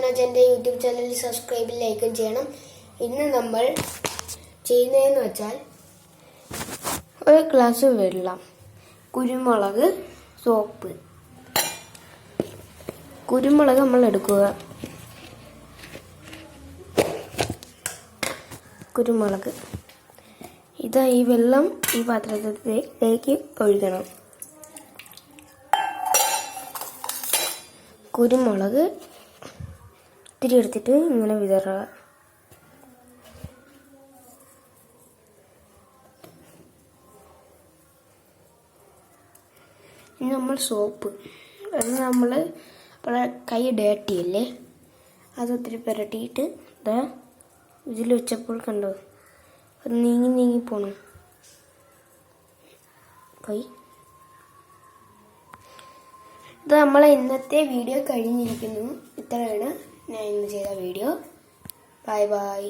മനോജ് എൻ്റെ YouTube channel subscribe ലൈക്കും ചെയ്യണം. ഇന്ന് നമ്മൾ ചെയ്യുന്നതെന്ന് വെച്ചാൽ ഒരു ഗ്ലാസ് വെള്ളം, കുരുമുളക്, സോപ്പ്. കുരുമുളക് നമ്മൾ എടുക്കുക. കുരുമുളക് ഇതാ ഈ വെള്ളം ഈ പാത്രത്തിലേക്ക് ഒഴിക്കണം. കുരുമുളക് ഇത്തിരി എടുത്തിട്ട് ഇങ്ങനെ വിതറുക. ഇനി നമ്മൾ സോപ്പ്, അത് നമ്മൾ കൈ ഡേർട്ടിയല്ലേ, അതൊത്തിരി പുരട്ടിയിട്ട് ഇതാ ഇതിൽ വെച്ചപ്പോൾ കണ്ടോ അത് നീങ്ങി പോണം കൈ. ഇത് നമ്മളെ ഇന്നത്തെ വീഡിയോ കഴിഞ്ഞിരിക്കുന്നു. ഇത്രയാണ് ഞാൻ ഇന്ന് ചെയ്ത വീഡിയോ. Bye bye.